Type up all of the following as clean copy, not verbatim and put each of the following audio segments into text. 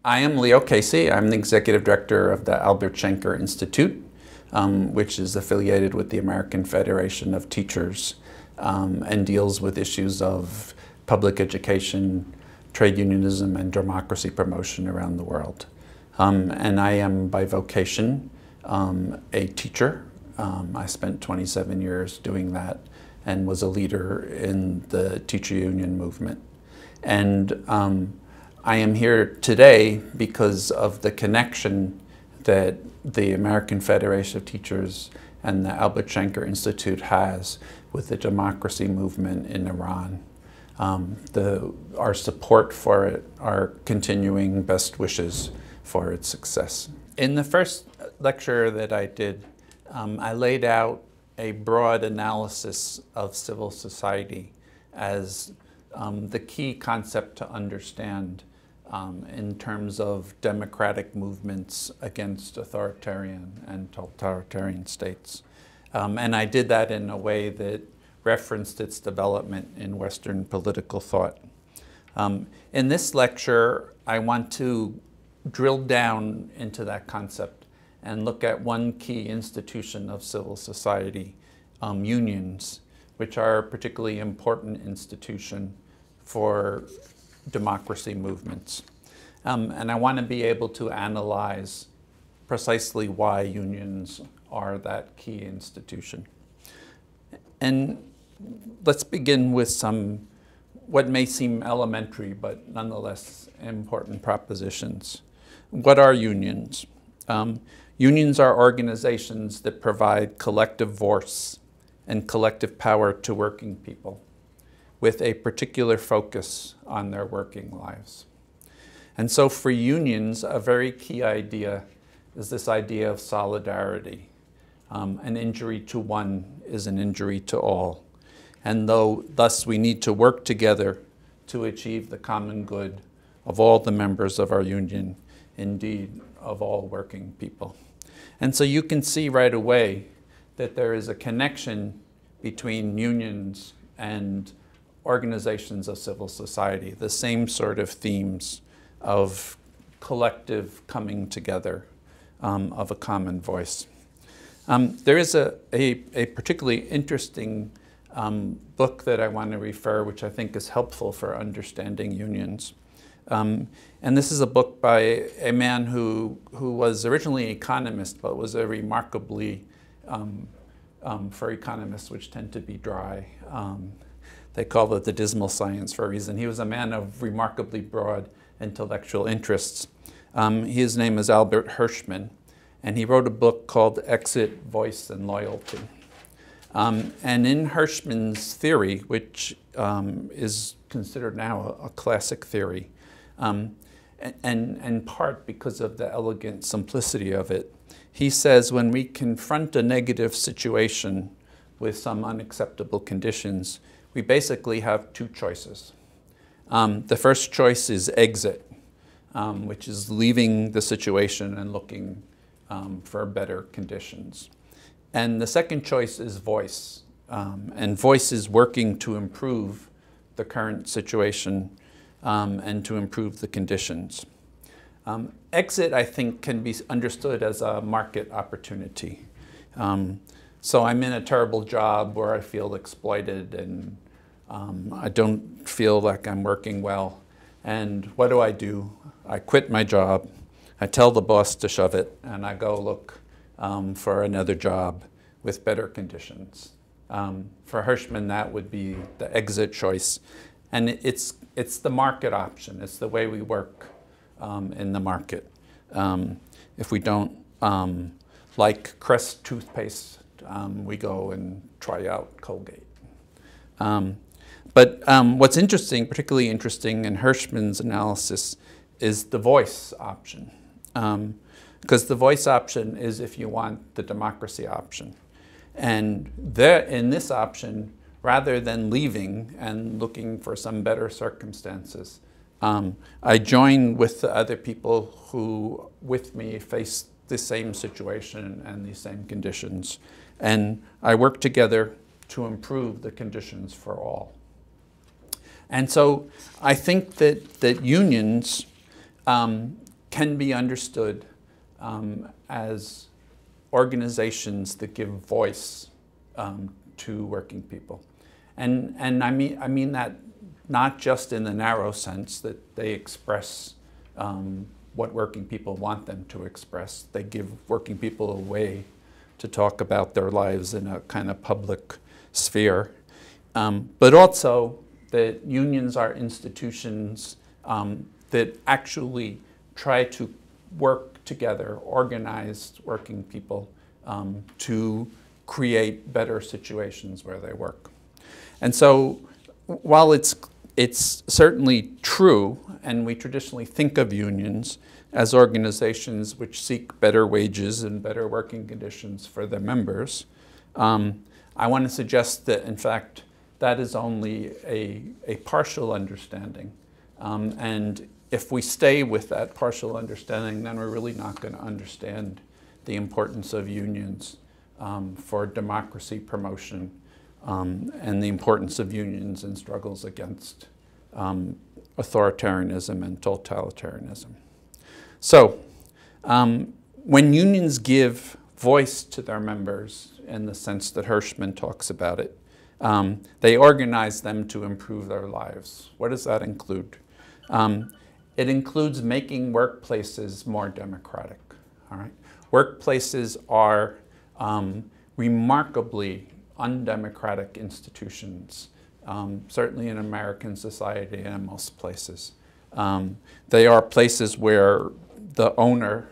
I am Leo Keicy. I'm the executive director of the Albert Schenker Institute, which is affiliated with the American Federation of Teachers and deals with issues of public education, trade unionism, and democracy promotion around the world. And I am by vocation a teacher. I spent 27 years doing that and was a leader in the teacher union movement. And I am here today because of the connection that the American Federation of Teachers and the Albert Schenker Institute has with the democracy movement in Iran. Our support for it, our continuing best wishes for its success. In the first lecture that I did, I laid out a broad analysis of civil society as the key concept to understand in terms of democratic movements against authoritarian and totalitarian states. And I did that in a way that referenced its development in Western political thought. In this lecture, I want to drill down into that concept and look at one key institution of civil society, unions, which are a particularly important institution for democracy movements. And I want to be able to analyze precisely why unions are that key institution. And let's begin with some what may seem elementary but nonetheless important propositions. What are unions? Unions are organizations that provide collective voice and collective power to working people with a particular focus on their working lives. And so for unions, a very key idea is this idea of solidarity. An injury to one is an injury to all. And thus we need to work together to achieve the common good of all the members of our union, indeed of all working people. And so you can see right away that there is a connection between unions and organizations of civil society, the same sort of themes of collective coming together of a common voice. There is a particularly interesting book that I want to refer, which I think is helpful for understanding unions. And this is a book by a man who was originally an economist, but was a remarkably, for economists which tend to be dry, they call it the dismal science for a reason. He was a man of remarkably broad intellectual interests. His name is Albert Hirschman, and he wrote a book called Exit, Voice, and Loyalty. And in Hirschman's theory, which is considered now a classic theory, and in part because of the elegant simplicity of it, he says when we confront a negative situation with some unacceptable conditions, we basically have two choices. The first choice is exit, which is leaving the situation and looking for better conditions. And the second choice is voice, and voice is working to improve the current situation and to improve the conditions. Exit, I think, can be understood as a market opportunity. So I'm in a terrible job where I feel exploited and I don't feel like I'm working well. And what do? I quit my job, I tell the boss to shove it, and I go look for another job with better conditions. For Hirschman, that would be the exit choice. And it's the market option. It's the way we work in the market. If we don't like Crest toothpaste, we go and try out Colgate. But what's interesting, particularly interesting in Hirschman's analysis, is the voice option. Because the voice option is if you want the democracy option. And in this option, rather than leaving and looking for some better circumstances, I join with the other people who, with me, face the same situation and these same conditions. And I work together to improve the conditions for all. And so I think that unions can be understood as organizations that give voice to working people. And I mean that not just in the narrow sense that they express what working people want them to express. They give working people a way to talk about their lives in a kind of public sphere. But also that unions are institutions that actually try to work together, organize working people to create better situations where they work. And so while it's certainly true, and we traditionally think of unions as organizations which seek better wages and better working conditions for their members, I want to suggest that, in fact, that is only a partial understanding. And if we stay with that partial understanding, then we're really not going to understand the importance of unions for democracy promotion and the importance of unions in struggles against authoritarianism and totalitarianism. So, when unions give voice to their members in the sense that Hirschman talks about it, they organize them to improve their lives. What does that include? It includes making workplaces more democratic. All right? Workplaces are remarkably undemocratic institutions, certainly in American society and in most places. They are places where the owner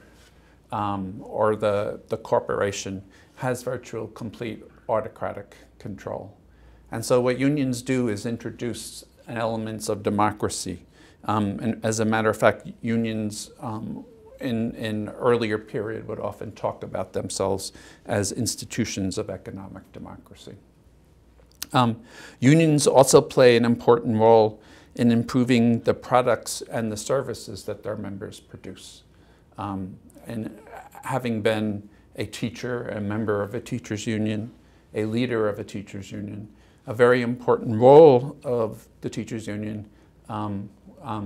or the corporation has virtual complete autocratic control. And so what unions do is introduce elements of democracy. And as a matter of fact, unions in earlier period would often talk about themselves as institutions of economic democracy. Unions also play an important role in improving the products and the services that their members produce. And having been a teacher, a member of a teachers' union, a leader of a teachers' union, a very important role of the teachers' union,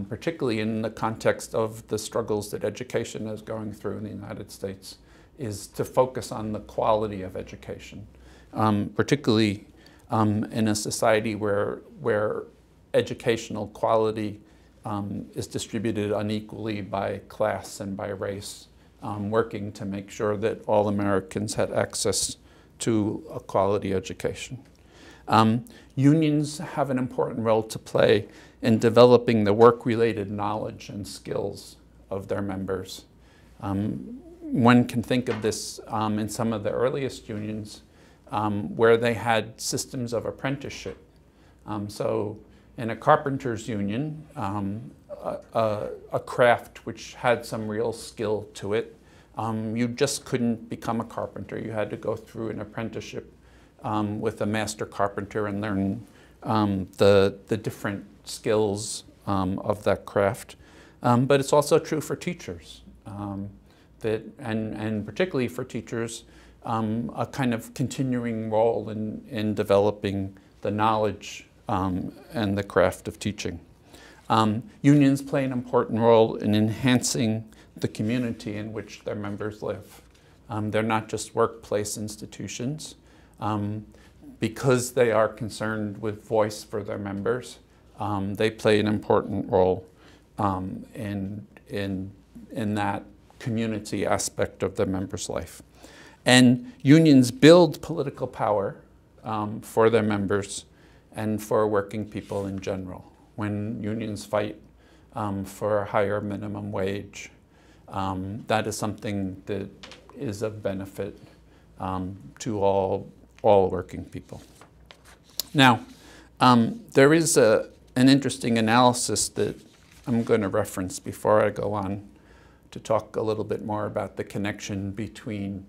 particularly in the context of the struggles that education is going through in the United States, is to focus on the quality of education, particularly in a society where educational quality is distributed unequally by class and by race, working to make sure that all Americans had access to a quality education. Unions have an important role to play in developing the work-related knowledge and skills of their members. One can think of this in some of the earliest unions where they had systems of apprenticeship. So in a carpenter's union, a craft which had some real skill to it, you just couldn't become a carpenter. You had to go through an apprenticeship with a master carpenter and learn the different skills of that craft. But it's also true for teachers, and particularly for teachers, a kind of continuing role in developing the knowledge and the craft of teaching. Unions play an important role in enhancing the community in which their members live. They're not just workplace institutions. Because they are concerned with voice for their members, they play an important role in that community aspect of their members' life. And unions build political power for their members and for working people in general. When unions fight for a higher minimum wage, that is something that is of benefit to all working people. Now, there is an interesting analysis that I'm going to reference before I go on to talk a little bit more about the connection between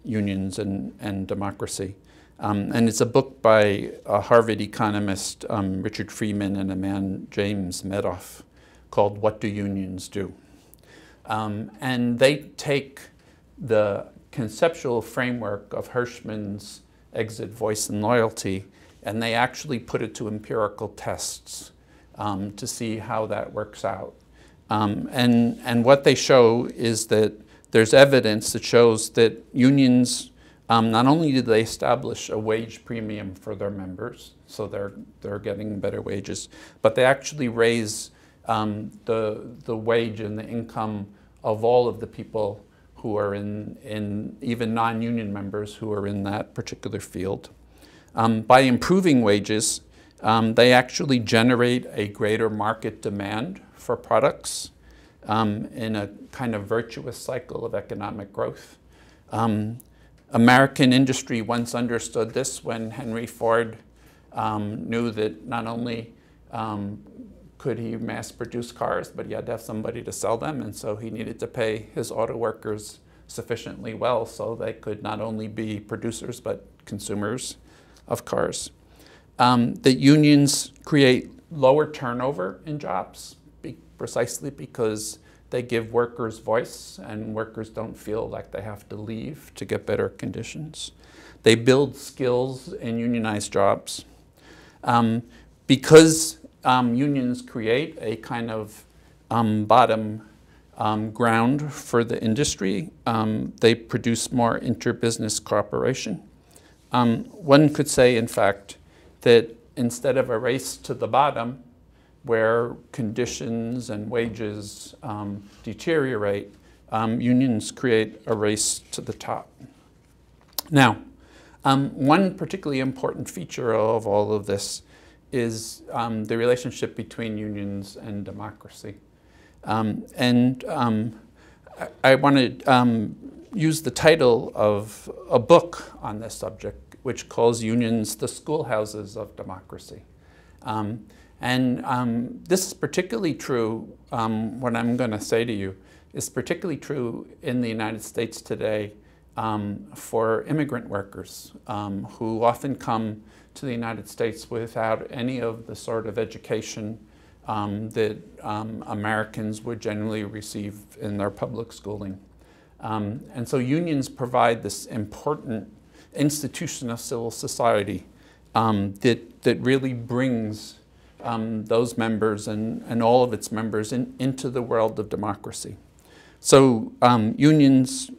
unions and democracy. And it's a book by a Harvard economist, Richard Freeman, and a man, James Medoff, called What Do Unions Do? And they take the conceptual framework of Hirschman's exit, voice, and loyalty, and they actually put it to empirical tests to see how that works out. And what they show is that there's evidence that shows that unions, not only do they establish a wage premium for their members, so they're getting better wages, but they actually raise the wage and the income of all of the people who are in even non-union members who are in that particular field. By improving wages, they actually generate a greater market demand for products in a kind of virtuous cycle of economic growth. American industry once understood this when Henry Ford knew that not only could he mass produce cars, but he had to have somebody to sell them, and so he needed to pay his auto workers sufficiently well so they could not only be producers but consumers of cars. That unions create lower turnover in jobs precisely because they give workers voice and workers don't feel like they have to leave to get better conditions. They build skills in unionized jobs. Because unions create a kind of bottom ground for the industry, they produce more inter-business cooperation. One could say, in fact, that instead of a race to the bottom, where conditions and wages deteriorate, unions create a race to the top. Now, one particularly important feature of all of this is the relationship between unions and democracy. I want to use the title of a book on this subject, which calls unions the schoolhouses of democracy. This is particularly true, what I'm going to say to you, is particularly true in the United States today for immigrant workers who often come to the United States without any of the sort of education that Americans would generally receive in their public schooling. And so unions provide this important institution of civil society that really brings those members and all of its members into the world of democracy. So unions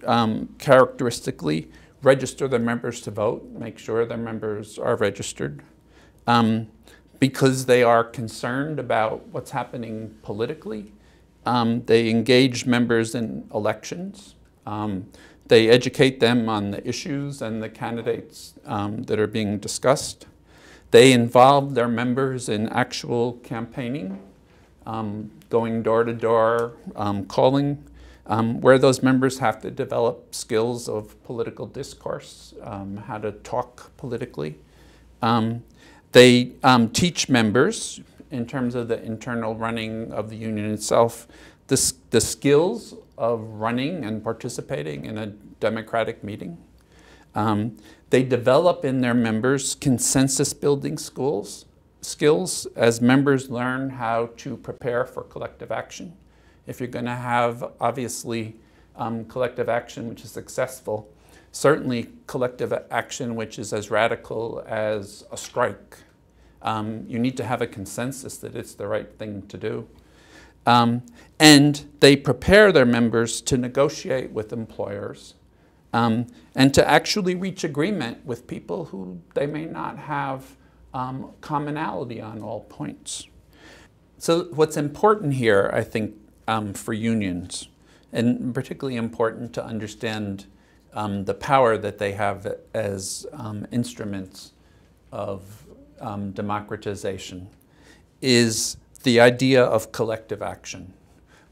characteristically register their members to vote, make sure their members are registered, because they are concerned about what's happening politically. They engage members in elections. They educate them on the issues and the candidates that are being discussed. They involve their members in actual campaigning, going door to door, calling, where those members have to develop skills of political discourse, how to talk politically. They teach members, in terms of the internal running of the union itself, the skills of running and participating in a democratic meeting. They develop in their members consensus-building skills as members learn how to prepare for collective action. If you're going to have, obviously, collective action which is successful, certainly collective action which is as radical as a strike, you need to have a consensus that it's the right thing to do. And they prepare their members to negotiate with employers and to actually reach agreement with people who they may not have commonality on all points. So what's important here, I think, for unions, and particularly important to understand the power that they have as instruments of democratization, is the idea of collective action.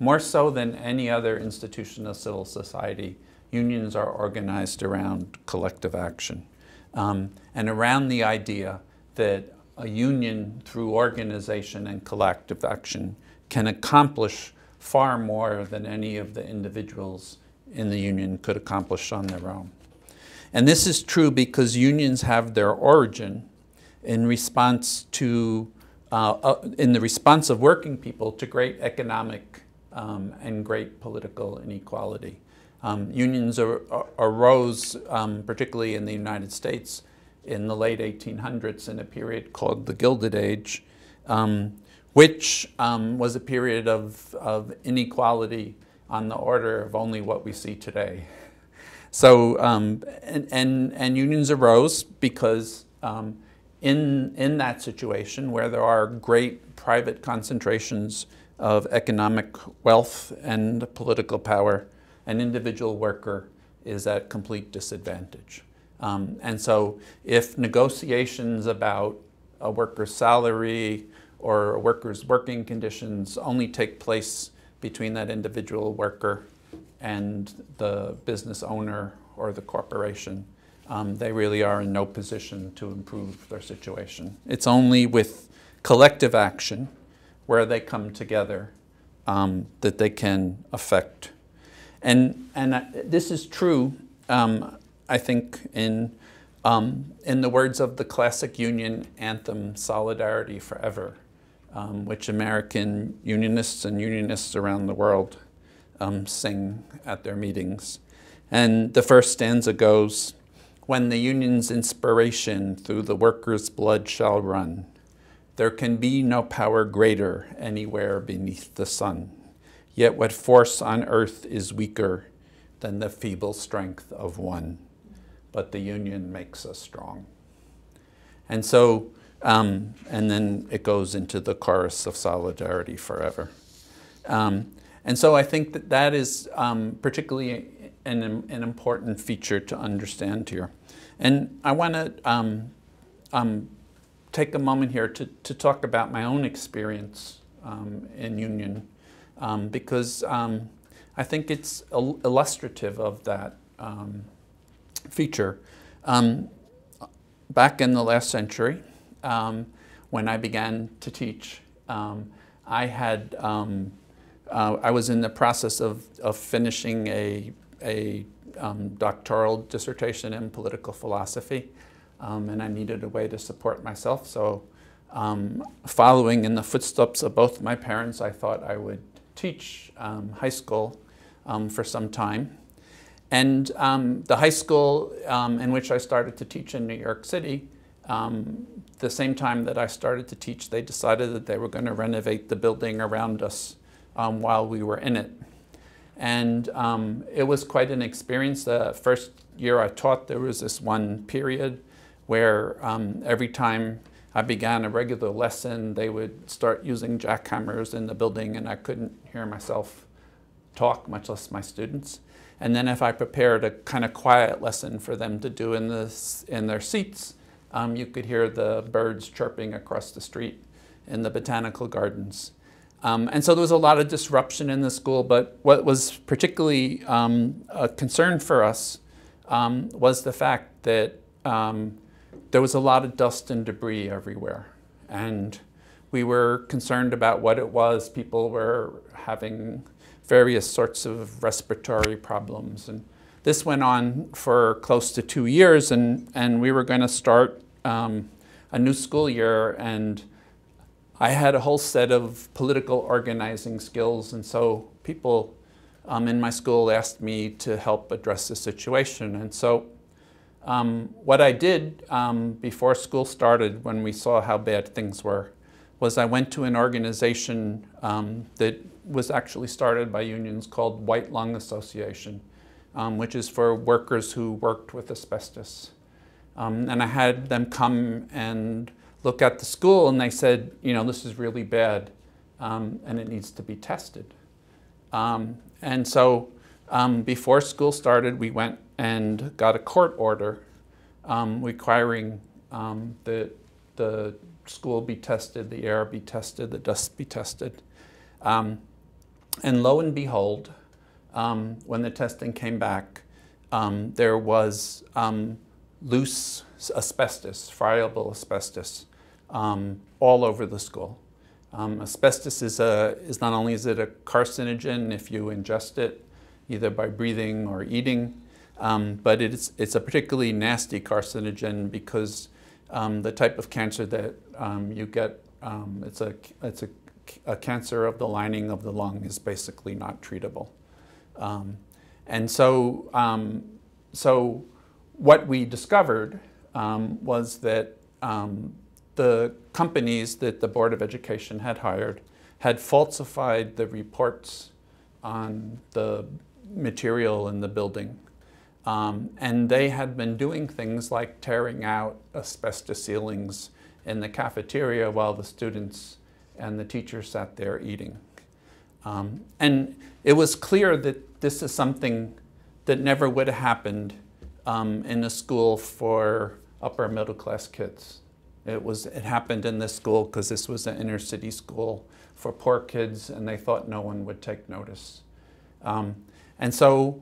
More so than any other institution of civil society, unions are organized around collective action and around the idea that a union, through organization and collective action, can accomplish far more than any of the individuals in the union could accomplish on their own. And this is true because unions have their origin in response to, in the response of working people to great economic and great political inequality. Unions arose, particularly in the United States, in the late 1800s in a period called the Gilded Age, which was a period of inequality on the order of only what we see today. So, and unions arose because in that situation where there are great private concentrations of economic wealth and political power, an individual worker is at complete disadvantage. And so if negotiations about a worker's salary or a worker's working conditions only take place between that individual worker and the business owner or the corporation, they really are in no position to improve their situation. It's only with collective action where they come together that they can affect. And this is true, I think, in the words of the classic union anthem, Solidarity Forever, which American unionists around the world sing at their meetings. And the first stanza goes, "When the union's inspiration through the workers' blood shall run, there can be no power greater anywhere beneath the sun. Yet what force on earth is weaker than the feeble strength of one? But the union makes us strong." And so, and then it goes into the chorus of Solidarity Forever. And so I think that that is particularly an important feature to understand here. And I want to take a moment here to talk about my own experience in union, because I think it's illustrative of that feature. Back in the last century, when I began to teach, I was in the process of finishing a doctoral dissertation in political philosophy, and I needed a way to support myself. So following in the footsteps of both my parents, I thought I would teach high school for some time. And the high school in which I started to teach in New York City, the same time that I started to teach, they decided that they were going to renovate the building around us while we were in it. And it was quite an experience. The first year I taught, there was this one period where every time I began a regular lesson, they would start using jackhammers in the building, and I couldn't hear myself talk, much less my students. And then if I prepared a kind of quiet lesson for them to do in their seats, you could hear the birds chirping across the street in the botanical gardens. And so there was a lot of disruption in the school, but what was particularly a concern for us was the fact that there was a lot of dust and debris everywhere. And we were concerned about what it was. People were having various sorts of respiratory problems. And this went on for close to 2 years, and we were going to start a new school year, and I had a whole set of political organizing skills, and so people in my school asked me to help address the situation. And so what I did before school started, when we saw how bad things were, was I went to an organization that was actually started by unions called White Lung Association, which is for workers who worked with asbestos. And I had them come and look at the school, and they said, you know, this is really bad, and it needs to be tested. And so before school started, we went and got a court order requiring that the school be tested, the air be tested, the dust be tested. And lo and behold, when the testing came back, there was loose asbestos, friable asbestos, all over the school. Asbestos is not only is it a carcinogen if you ingest it, either by breathing or eating, but it's a particularly nasty carcinogen because the type of cancer that you get, it's a cancer of the lining of the lung is basically not treatable. And so, so what we discovered was that the companies that the Board of Education had hired had falsified the reports on the material in the building. And they had been doing things like tearing out asbestos ceilings in the cafeteria while the students and the teachers sat there eating. And it was clear that this is something that never would have happened in a school for upper middle class kids. It happened in this school because this was an inner city school for poor kids, and they thought no one would take notice. And so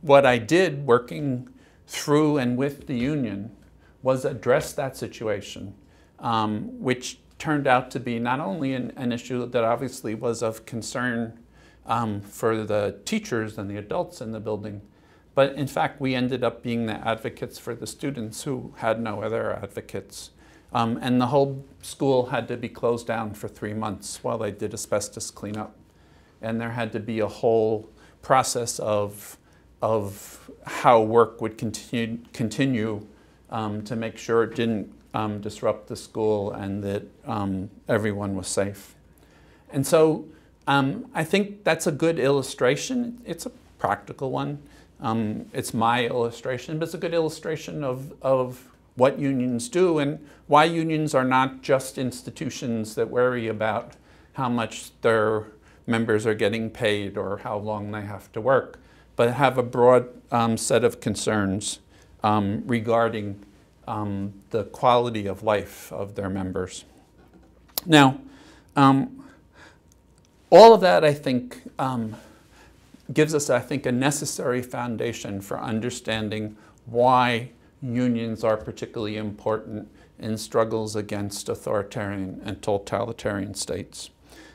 what I did working through and with the union was address that situation, which turned out to be not only an issue that obviously was of concern for the teachers and the adults in the building, but in fact we ended up being the advocates for the students who had no other advocates. And the whole school had to be closed down for 3 months while they did asbestos cleanup. And there had to be a whole process of how work would continue to make sure it didn't disrupt the school and that everyone was safe. And so I think that's a good illustration. It's a practical one. It's my illustration, but it's a good illustration of what unions do and why unions are not just institutions that worry about how much their members are getting paid or how long they have to work, but have a broad set of concerns regarding the quality of life of their members. Now, all of that, I think, gives us, I think, a necessary foundation for understanding why unions are particularly important in struggles against authoritarian and totalitarian states.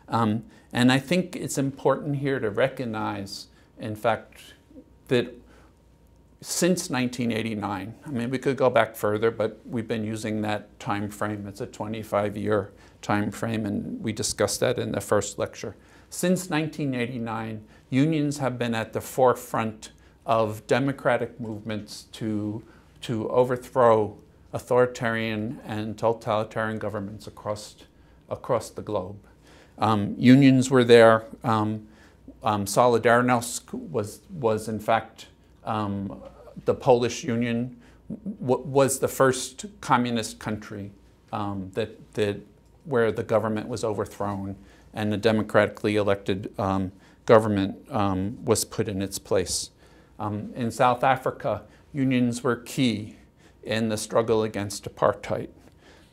And I think it's important here to recognize, in fact, that since 1989, I mean, we could go back further, but we've been using that time frame. It's a 25-year time frame, and we discussed that in the first lecture. Since 1989, unions have been at the forefront of democratic movements to overthrow authoritarian and totalitarian governments across the globe. Unions were there. Solidarność was in fact the Polish Union was the first communist country where the government was overthrown and a democratically elected government was put in its place. In South Africa, unions were key in the struggle against apartheid.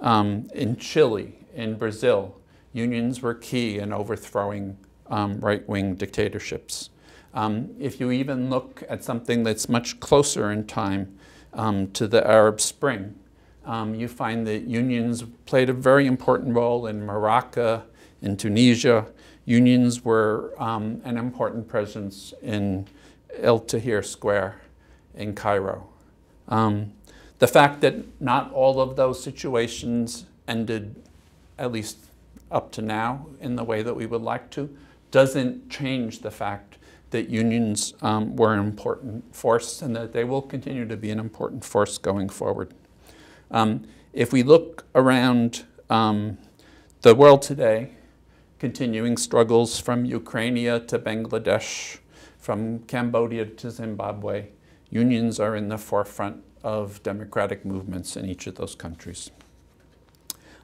In Chile, in Brazil, unions were key in overthrowing right-wing dictatorships. If you even look at something that's much closer in time to the Arab Spring, you find that unions played a very important role in Morocco, in Tunisia. Unions were an important presence in El Tahrir Square in Cairo. The fact that not all of those situations ended, at least up to now, in the way that we would like to, doesn't change the fact that unions were an important force and that they will continue to be an important force going forward. If we look around the world today, continuing struggles from Ukraine to Bangladesh, from Cambodia to Zimbabwe, unions are in the forefront of democratic movements in each of those countries.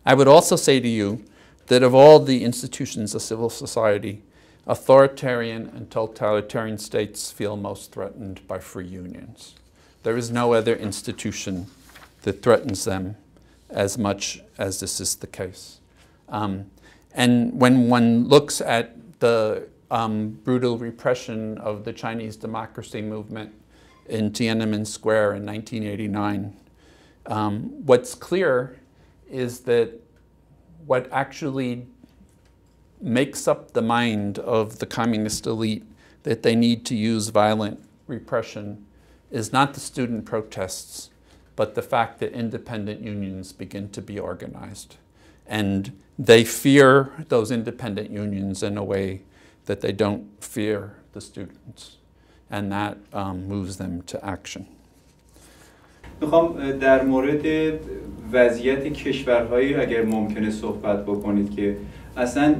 I would also say to you that of all the institutions of civil society, authoritarian and totalitarian states feel most threatened by free unions. There is no other institution that threatens them as much as this is the case. And when one looks at the brutal repression of the Chinese democracy movement in Tiananmen Square in 1989, what's clear is that what actually makes up the mind of the communist elite that they need to use violent repression is not the student protests, but the fact that independent unions begin to be organized. And they fear those independent unions in a way that they don't fear the students. And that moves them to action. میخوام در مورد وضعیت کشورهایی اگر ممکنه صحبت بکنید که اصلا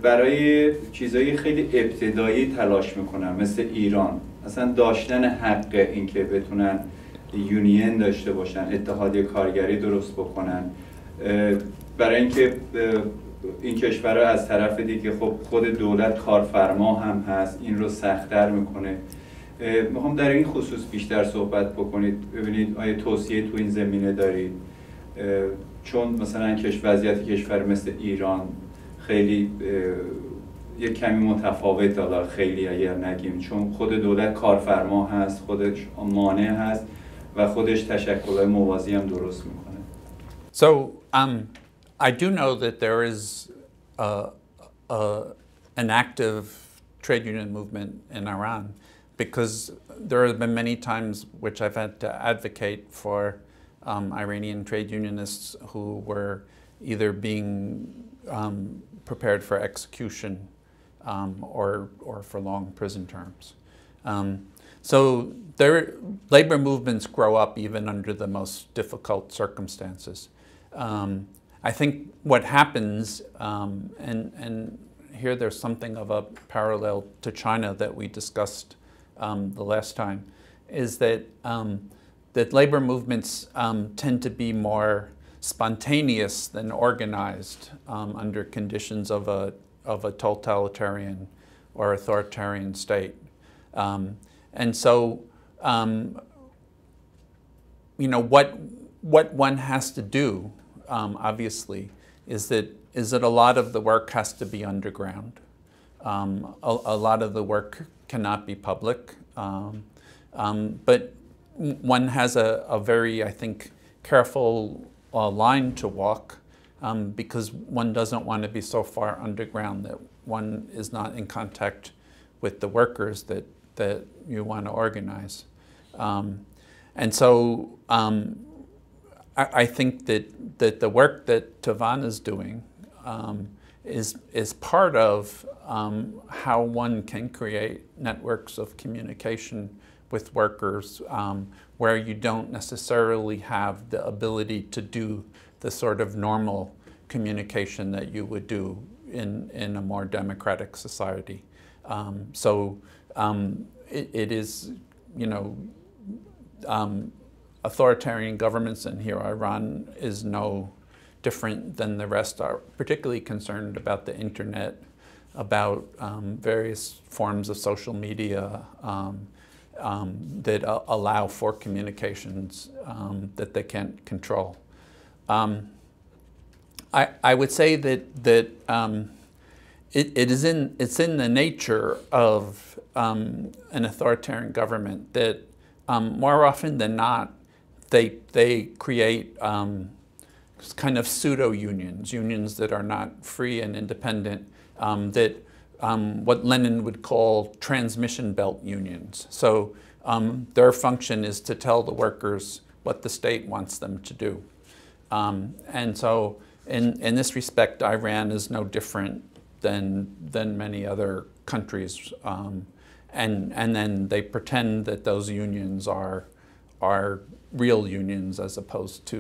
برای چیزایی خیلی ابتدایی تلاش میکنن، مثل ایران، اصلا داشتن حق این که بتونن یونین داشته باشن، اتحادیه کارگری درست بکنن، برای اینکه این کشورها از طرف دیگه خب خود دولت کارفرما هم هست، این رو سخت‌تر میکنه. میخوام در این خصوص بیشتر صحبت بکنید، ببینید آیا توصیه تو این زمینه دارید؟ چون مثلا وضعیت کشور مثل ایران خیلی یک کمی متفاوت، حالا خیلی اگر نگیم، چون خود دولت کارفرما هست، خودش مانع هست و خودش تشکل‌های موازی هم درست میکنه. So I do know that there is an active trade union movement in Iran, because there have been many times which I've had to advocate for Iranian trade unionists who were either being prepared for execution or for long prison terms. So their labor movements grow up even under the most difficult circumstances. I think what happens, and here there's something of a parallel to China that we discussed the last time, is that labor movements tend to be more spontaneous than organized under conditions of a totalitarian or authoritarian state. And so, you know, what one has to do, obviously, is that a lot of the work has to be underground. A lot of the work cannot be public, but one has a very, I think, careful line to walk, because one doesn't want to be so far underground that one is not in contact with the workers that you want to organize. And so I think that the work that Tavan is doing is part of how one can create networks of communication with workers where you don't necessarily have the ability to do the sort of normal communication that you would do in a more democratic society. So it is, you know, authoritarian governments, and here Iran is no different than the rest, are particularly concerned about the internet, about various forms of social media that allow for communications that they can't control. I would say that it's in the nature of an authoritarian government that more often than not they create kind of pseudo-unions that are not free and independent, that what Lenin would call transmission belt unions. So their function is to tell the workers what the state wants them to do. And so in this respect, Iran is no different than many other countries. And then they pretend that those unions are real unions as opposed to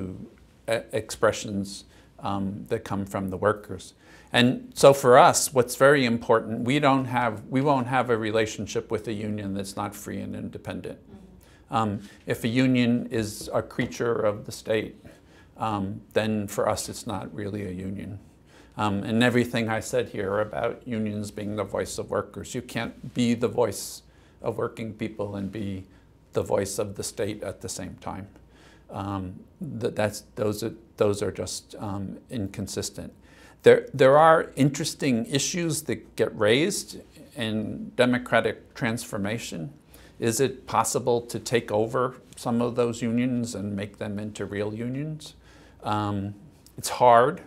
expressions that come from the workers. And so for us, what's very important, we won't have a relationship with a union that's not free and independent. If a union is a creature of the state, then for us it's not really a union. And everything I said here about unions being the voice of workers, you can't be the voice of working people and be the voice of the state at the same time. Those are just inconsistent. There are interesting issues that get raised in democratic transformation. Is it possible to take over some of those unions and make them into real unions? It's hard.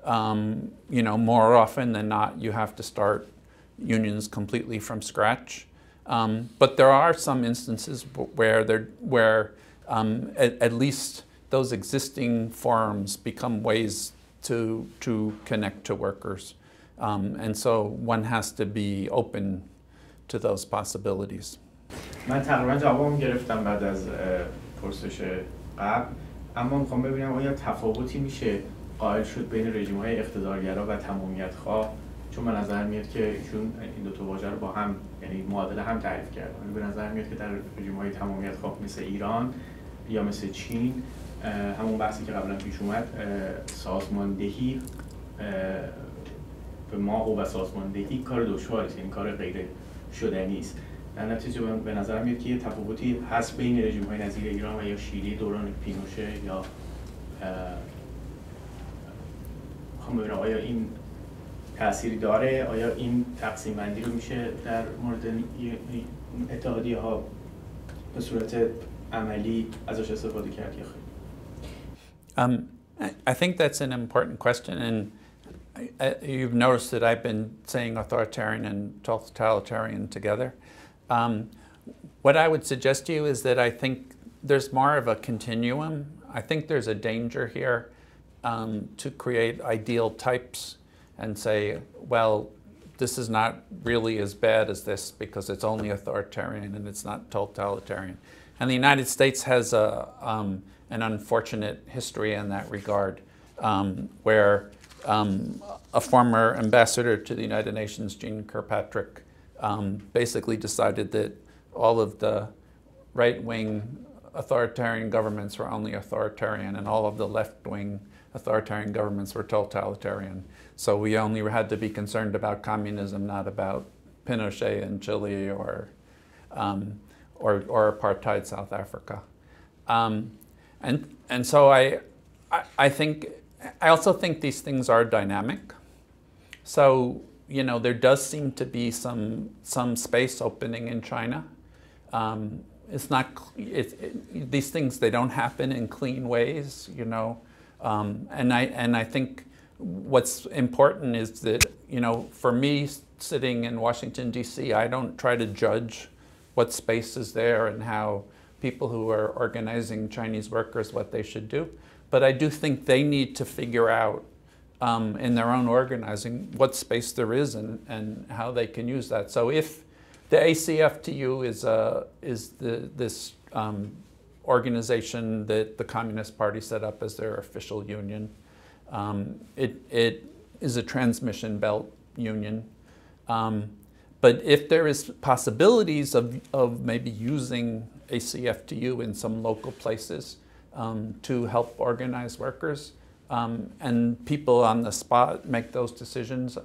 You know, more often than not, you have to start unions completely from scratch. But there are some instances where at least those existing forums become ways to connect to workers. And so one has to be open to those possibilities. من تقریبا جوابم گرفتم بعد از پرسش قبل، اما میخوام ببینم آیا تفاوتی میشه قائل شد بین رژیم‌های اقتدارگرا و تمامیت‌خواه؟ چون به نظر میاد که ایشون این دو تا واژه رو با هم، یعنی معادل هم تعریف کردن. به نظر میاد که در رژیم‌های تمامیت‌خواه مثل ایران یا مثل چین، همون بحثی که قبلا پیش اومد، سازماندهی به ما و سازماندهی کار دشواری است، یعنی کار غیر شدنی است. در نتیجه به نظر میاد که یه تفاوتی هست بین رژیم‌های نظیر ایران و یا شیلی دوران پینوشه یا ببینم آیا این تأثیری داره؟ آیا این تقسیم بندی رو میشه در مورد اتحادیه ها به صورت عملی ازش استفاده کرد یا خیر؟ I think that's an important question, and you've noticed that I've been saying authoritarian and totalitarian together. What I would suggest to you is that I think there's more of a continuum. I think there's a danger here to create ideal types and say, well, this is not really as bad as this because it's only authoritarian and it's not totalitarian. And the United States has an unfortunate history in that regard, where a former ambassador to the United Nations, Jean Kirkpatrick, basically decided that all of the right-wing authoritarian governments were only authoritarian and all of the left-wing authoritarian governments were totalitarian. So we only had to be concerned about communism, not about Pinochet in Chile or apartheid South Africa. And so I think, I also think these things are dynamic. So, you know, there does seem to be some space opening in China. It's not, these things, they don't happen in clean ways, you know. And I think what's important is that, you know, for me sitting in Washington, D.C., I don't try to judge what space is there and how people who are organizing Chinese workers, what they should do. But I do think they need to figure out in their own organizing what space there is and how they can use that. So if the ACFTU is this organization that the Communist Party set up as their official union. It is a transmission belt union. But if there is possibilities of maybe using ACFTU in some local places to help organize workers and people on the spot make those decisions,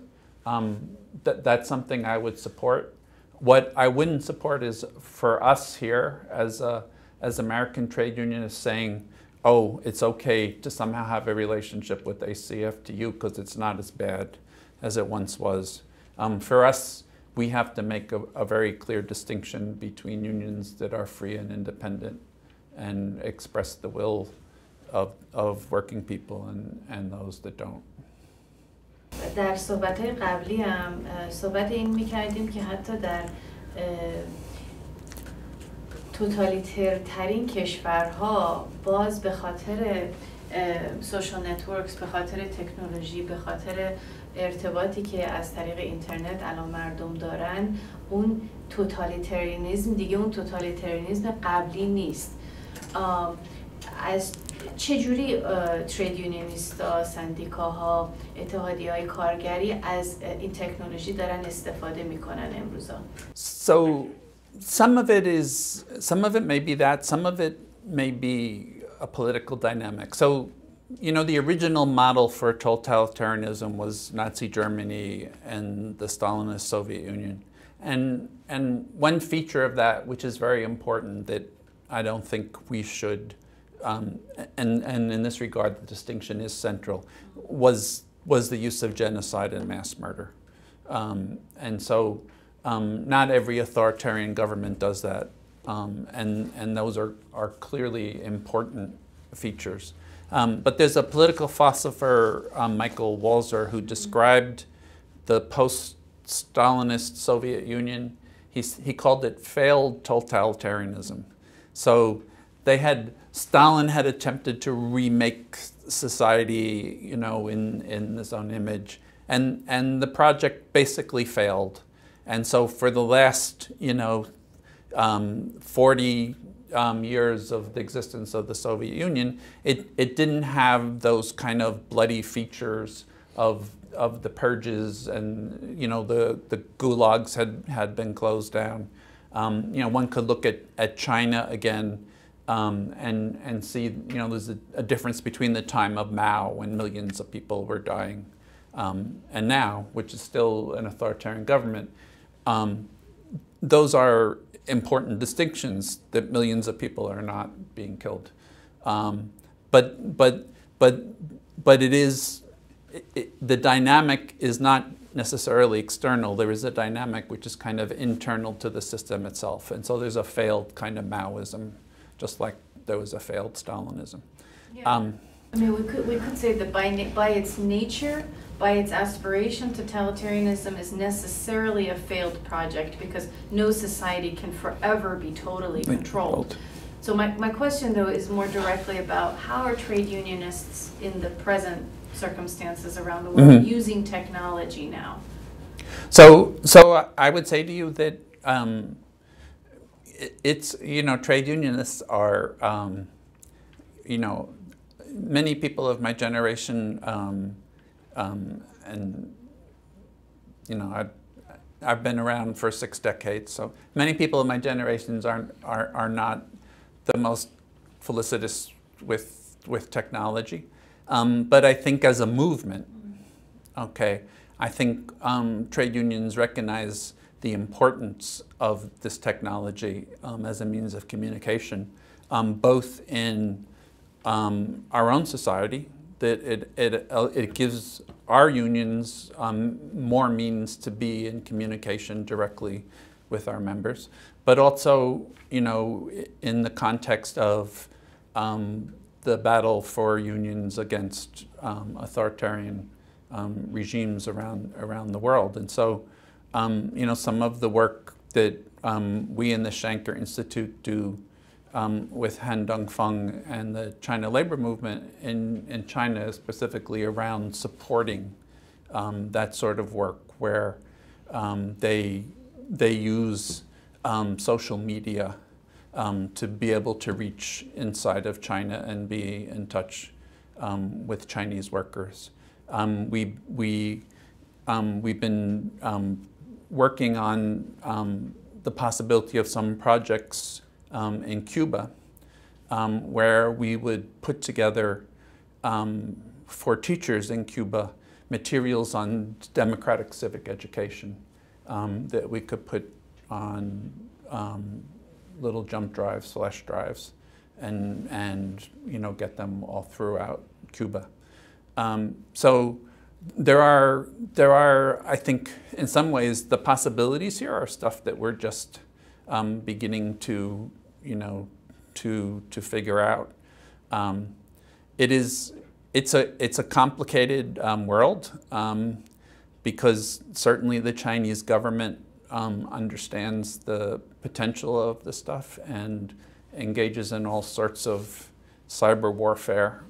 that's something I would support. What I wouldn't support is for us here as American trade unionists saying, oh, it's okay to somehow have a relationship with ACFTU because it's not as bad as it once was. For us, we have to make a very clear distinction between unions that are free and independent and express the will of working people and those that don't. در صحبت‌های قبلی هم صحبت این می‌کردیم که حتی در توتالیترترین کشورها باز به خاطر سوشال نتورکس، به خاطر تکنولوژی، به خاطر ارتباطی که از طریق اینترنت الان مردم دارن، اون توتالیترینیسم دیگه اون توتالیترینیسم قبلی نیست. از چجوری ترید یونیونیستا، سندیکاها، اتحادیه‌های کارگری از این تکنولوژی دارن استفاده میکنن امروزا؟ So some of it may be that, some of it may be a political dynamic. So, you know, the original model for totalitarianism was Nazi Germany and the Stalinist Soviet Union. And one feature of that, which is very important, that I don't think we should, and in this regard the distinction is central, was the use of genocide and mass murder. And so not every authoritarian government does that, and those are clearly important features. But there's a political philosopher, Michael Walzer, who described the post-Stalinist Soviet Union. He called it failed totalitarianism. So Stalin had attempted to remake society, you know, in his own image, and the project basically failed. And so for the last, you know, 40 years of the existence of the Soviet Union, it didn't have those kind of bloody features of the purges, and the gulags had been closed down. One could look at China again and see there's a difference between the time of Mao, when millions of people were dying, and now, which is still an authoritarian government. Those are important distinctions, that millions of people are not being killed. But it is, the dynamic is not necessarily external. There is a dynamic which is kind of internal to the system itself. And so there's a failed kind of Maoism, just like there was a failed Stalinism. Yeah. I mean, we could say that by its nature, by its aspiration, totalitarianism is necessarily a failed project, because no society can forever be totally controlled. So my question, though, is more directly about how are trade unionists in the present circumstances around the world using technology now? So I would say to you that it's, trade unionists are, many people of my generation, and I've been around for 6 decades, so many people of my generations are not the most felicitous with technology, but I think as a movement, I think trade unions recognize the importance of this technology as a means of communication, both in our own society, that it gives our unions more means to be in communication directly with our members, but also, in the context of the battle for unions against authoritarian regimes around the world. And so, some of the work that we in the Shanker Institute do with Han Dongfeng and the China labor movement in China, specifically around supporting that sort of work, where they use social media to be able to reach inside of China and be in touch with Chinese workers. We've been working on the possibility of some projects in Cuba, where we would put together for teachers in Cuba materials on democratic civic education that we could put on little jump drives, flash drives, and get them all throughout Cuba. So there are, I think, in some ways, the possibilities here are stuff that we're just beginning to figure out. It's a complicated world, because certainly the Chinese government understands the potential of this stuff and engages in all sorts of cyber warfare,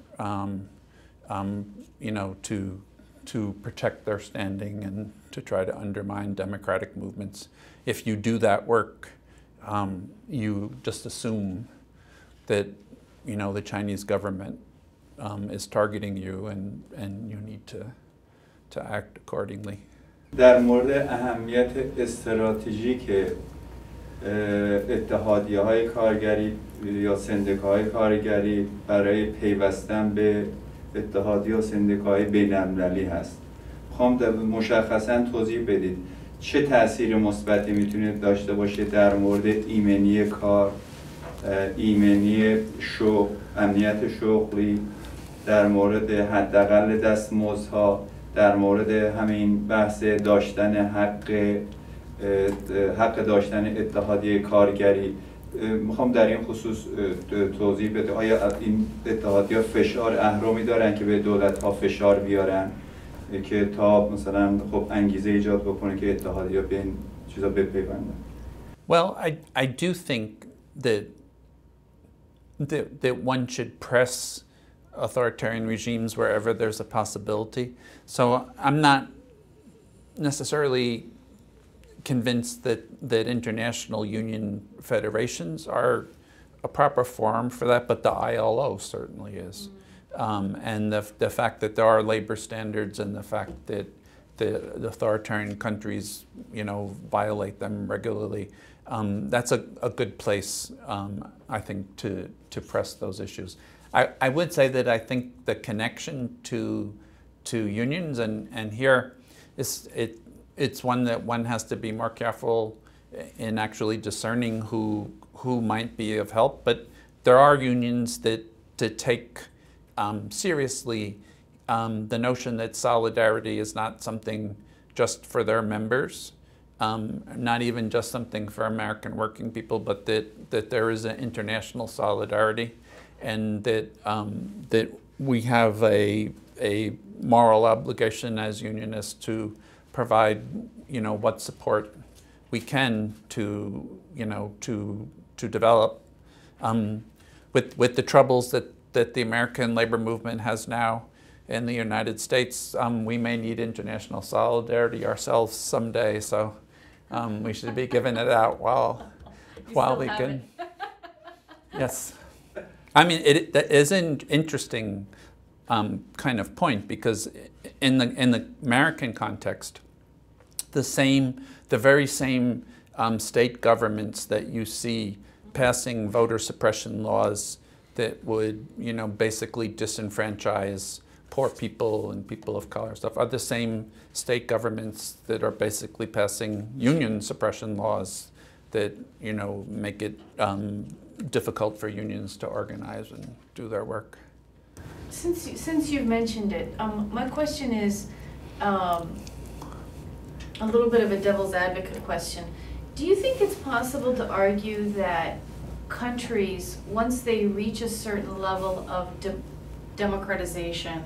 to protect their standing and to try to undermine democratic movements. If you do that work, you just assume that the Chinese government is targeting you, and you need to act accordingly. در مورد اهمیت استراتژیک اتحادیه های کارگری یا سندیکاهای کارگری برای پیوستن به اتحادیه و سندیکاهای بین‌المللی هست. میخوام مشخصاً توضیح بدید چه تأثیر مثبتی میتونه داشته باشه در مورد ایمنی کار، ایمنی شغل، امنیت شغلی، در مورد حداقل دستمزدها، در مورد همین بحث داشتن حق داشتن اتحادیه کارگری. میخوام در این خصوص توضیح بده، آیا این اتحادیه فشار اهرمی دارن که به دولت‌ها فشار بیارن که تا مثلا خب انگیزه ایجاد بکنه که اتحادیه به این چیزا بپیوندن؟ Well, I do think that one should press authoritarian regimes wherever there's a possibility. So I'm not necessarily convinced that international union federations a proper forum for that, but the ILO certainly is. And the fact that there are labor standards and the fact that the authoritarian countries, you know, violate them regularly, that's a good place, I think, to press those issues. I would say that I think the connection to unions, and here it's one that one has to be more careful in actually discerning who might be of help, but there are unions that take seriously the notion that solidarity is not something just for their members, not even just something for American working people, but that there is an international solidarity, and that we have a moral obligation as unionists to provide, you know, what support we can to, you know, to develop. With the troubles that the American labor movement has now in the United States, we may need international solidarity ourselves someday, so we should be giving it out while we can. Yes. I mean, that is an interesting kind of point, because in the American context, the very same state governments that you see passing voter suppression laws that would, you know, basically disenfranchise poor people and people of color stuff are the same state governments that are basically passing union suppression laws that, you know, make it difficult for unions to organize and do their work. Since you've mentioned it, my question is a little bit of a devil's advocate question. Do you think it's possible to argue that countries, once they reach a certain level of democratization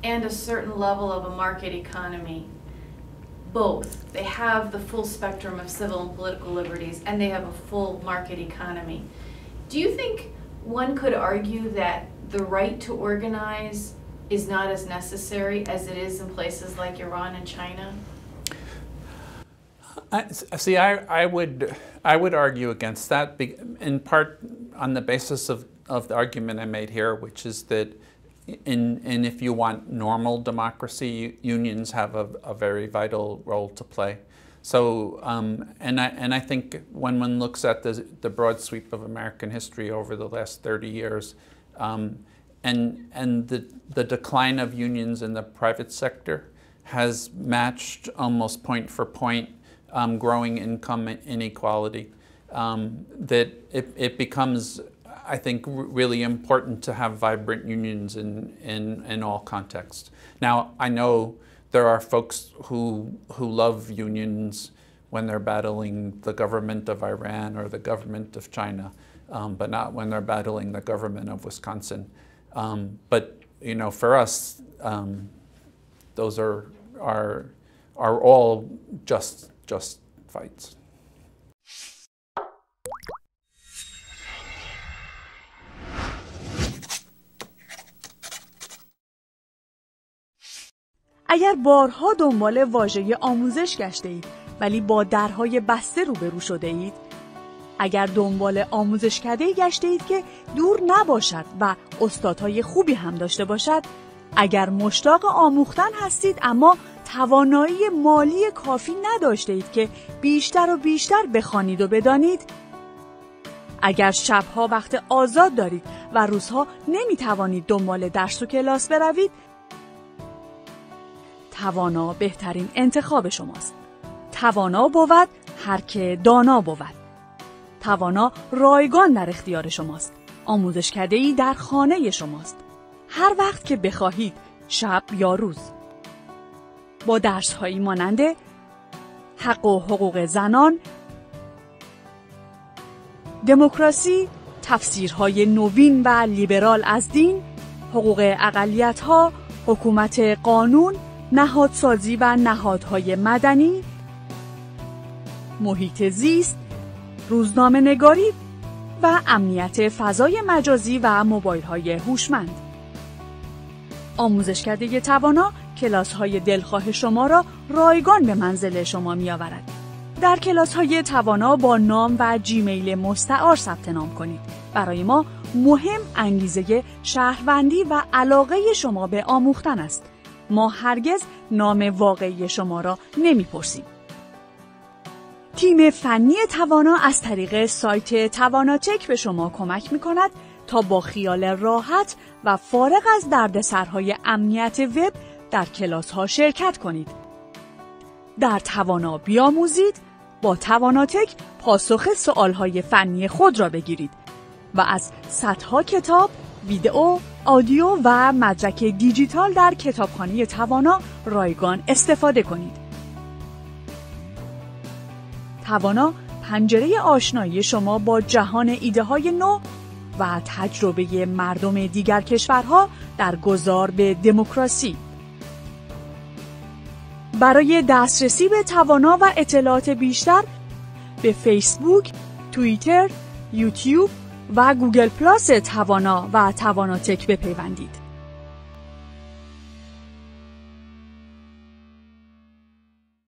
and a certain level of a market economy, both, they have the full spectrum of civil and political liberties and they have a full market economy, do you think one could argue that the right to organize is not as necessary as it is in places like Iran and China? I would argue against that, in part on the basis of the argument I made here, which is that if you want normal democracy, unions have a very vital role to play. So, and I think when one looks at the broad sweep of American history over the last 30 years, and the decline of unions in the private sector has matched almost point for point growing income inequality, that it becomes, I think, really important to have vibrant unions in all contexts. Now, I know there are folks who love unions when they're battling the government of Iran or the government of China, but not when they're battling the government of Wisconsin. But, you know, for us, those are all just fights. اگر بارها دنبال واژه آموزش گشته اید ولی با درهای بسته روبرو شده اید، اگر دنبال آموزشکده‌ای گشته اید که دور نباشد و استادهای خوبی هم داشته باشد، اگر مشتاق آموختن هستید اما توانایی مالی کافی نداشته اید که بیشتر و بیشتر بخوانید و بدانید، اگر شبها وقت آزاد دارید و روزها نمیتوانید دنبال درس و کلاس بروید، توانا بهترین انتخاب شماست. توانا بود هر که دانا بود. توانا رایگان در اختیار شماست. آموزشکده‌ای در خانه شماست. هر وقت که بخواهید، شب یا روز. با درس‌هایی مانند حق و حقوق زنان، دموکراسی، تفسیرهای نوین و لیبرال از دین، حقوق اقلیت‌ها، حکومت قانون، نهادسازی و نهادهای مدنی، محیط زیست، روزنامه نگاری و امنیت فضای مجازی و موبایل‌های هوشمند. آموزشکده توانا کلاس‌های دلخواه شما را رایگان به منزل شما می‌آورد. در کلاس‌های توانا با نام و جیمیل مستعار ثبت نام کنید. برای ما مهم انگیزه شهروندی و علاقه شما به آموختن است. ما هرگز نام واقعی شما را نمی‌پرسیم. تیم فنی توانا از طریق سایت تواناتک به شما کمک می‌کند تا با خیال راحت و فارغ از دردسرهای امنیت وب در کلاس‌ها شرکت کنید. در توانا بیاموزید، با تواناتک پاسخ سوال‌های فنی خود را بگیرید و از صدها کتاب، ویدئو، آدیو و مدرک دیجیتال در کتابخانه توانا رایگان استفاده کنید. توانا پنجره آشنایی شما با جهان ایده‌های نو و تجربه مردم دیگر کشورها در گذار به دموکراسی. برای دسترسی به توانا و اطلاعات بیشتر به فیسبوک، توییتر، یوتیوب و گوگل پلاس توانا و تواناتک بپیوندید.